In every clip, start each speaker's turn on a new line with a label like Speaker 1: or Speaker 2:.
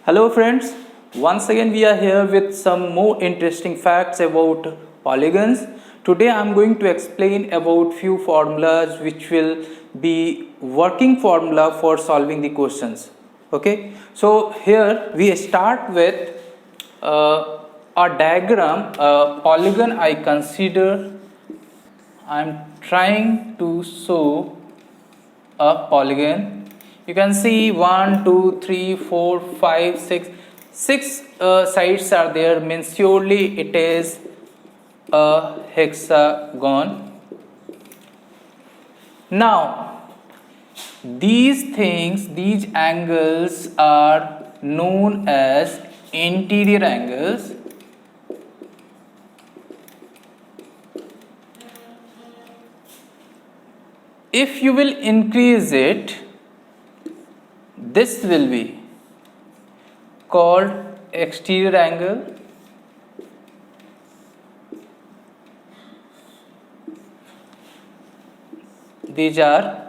Speaker 1: Hello friends, once again we are here with some more interesting facts about polygons. Today I am going to explain about few formulas which will be working formula for solving the questions. Okay, so here we start with a diagram, a polygon I consider. I am trying to show a polygon. You can see 1 2 3 4 5 6 6 sides are there, means surely it is a hexagon. Now these angles are known as interior angles. If you will increase it, this will be called exterior angle. These are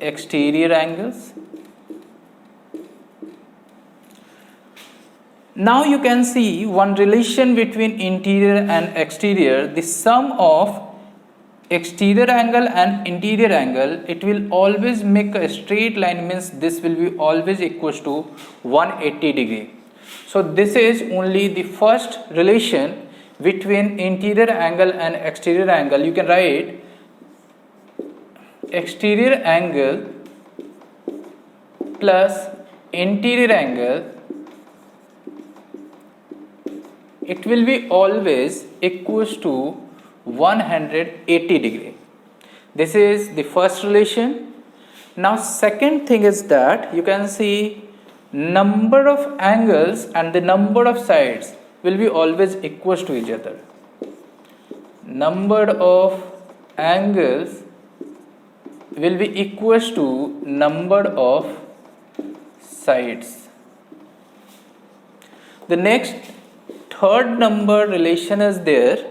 Speaker 1: exterior angles. Now you can see one relation between interior and exterior. The sum of exterior angle and interior angle, it will always make a straight line, means this will be always equals to 180 degree. So this is only the first relation between interior angle and exterior angle. You can write exterior angle plus interior angle, it will be always equals to 180 degree. This is the first relation. Now second thing is that you can see number of angles and the number of sides will be always equals to each other. Number of angles will be equals to number of sides. The next third number relation is there,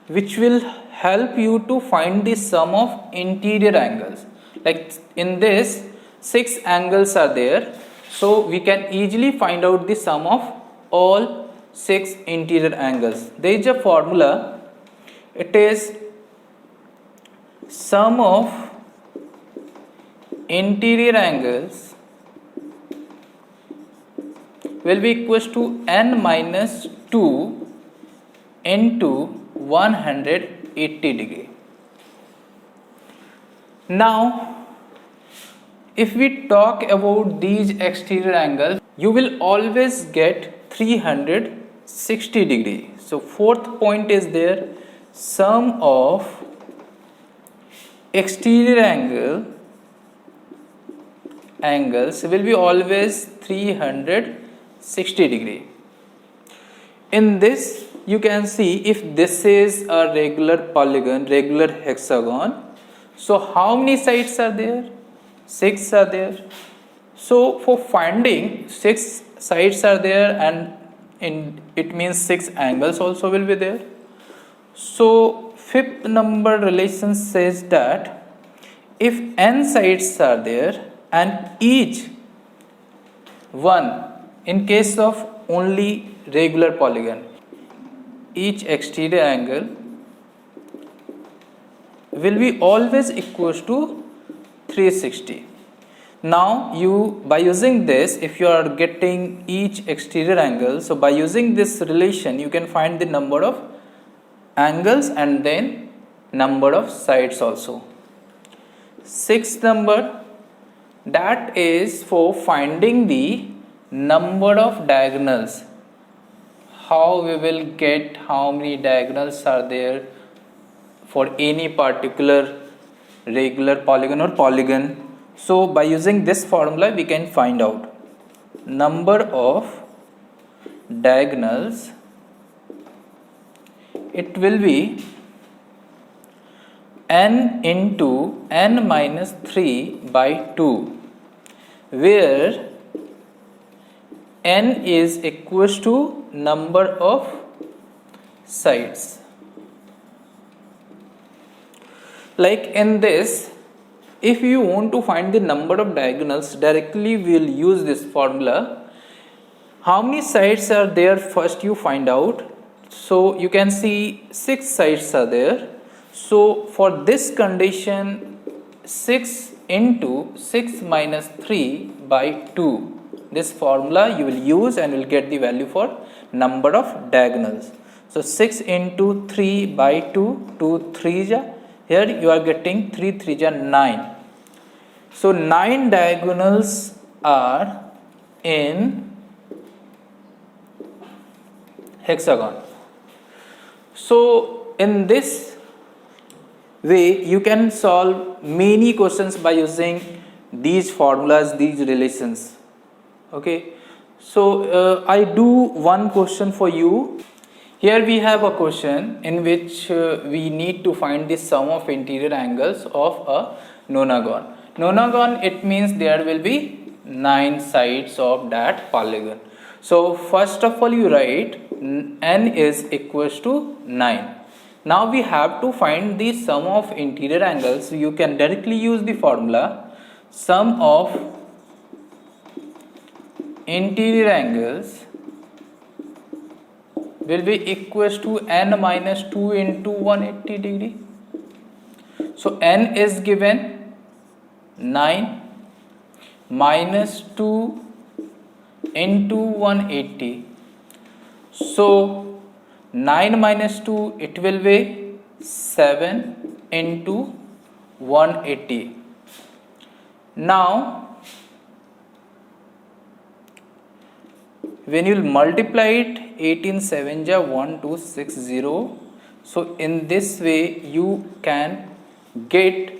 Speaker 1: which will help you to find the sum of interior angles. Like in this 6 angles are there, so we can easily find out the sum of all 6 interior angles. There is a formula, it is sum of interior angles will be equals to n minus 2 into 180 degree. Now if we talk about these exterior angles, you will always get 360 degree. So fourth point is there, sum of exterior angles will be always 360 degree. In this you can see, if this is a regular polygon, regular hexagon, so how many sides are there? 6 are there. So for finding 6 sides are there, and it means 6 angles also will be there. So fifth number relation says that if n sides are there and each one, in case of only regular polygon, each exterior angle will be always equals to 360. Now you, by using this, if you are getting each exterior angle, so by using this relation you can find the number of angles and then number of sides also. Sixth number, that is for finding the number of diagonals. How we will get how many diagonals are there for any particular regular polygon or polygon. So by using this formula we can find out number of diagonals. It will be n into n minus 3 by 2, where n is equals to number of sides. Like in this If you want to find the number of diagonals, directly we will use this formula. How many sides are there? First you find out. So you can see 6 sides are there. So for this condition, 6 into 6 minus 3 by 2. This formula you will use and will get the value for number of diagonals. So 6 into 3 by 2, 2 3 ja. Here you are getting 3 3 ja 9. So 9 diagonals are in hexagon. So in this way you can solve many questions by using these formulas, these relations. Okay, so I do one question for you. Here we have a question in which we need to find the sum of interior angles of a nonagon. Nonagon, it means there will be 9 sides of that polygon. So first of all you write n is equals to 9. Now we have to find the sum of interior angles. You can directly use the formula sum of interior angles will be equals to n minus 2 into 180 degree. So n is given 9 minus 2 into 180. So 9 minus 2, it will be 7 into 180. Now when you will multiply it, 18 7 ja 1260. So in this way you can get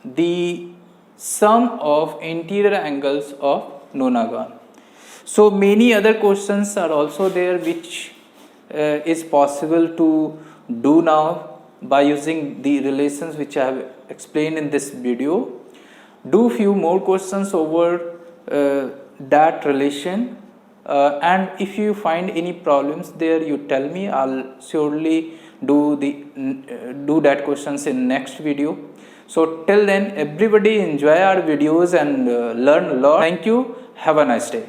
Speaker 1: the sum of interior angles of nonagon. So many other questions are also there which is possible to do now by using the relations which I have explained in this video. Do few more questions over that relation. And if you find any problems there, you tell me. I'll surely do that questions in next video. So till then, everybody enjoy our videos and learn a lot. Thank you. Have a nice day.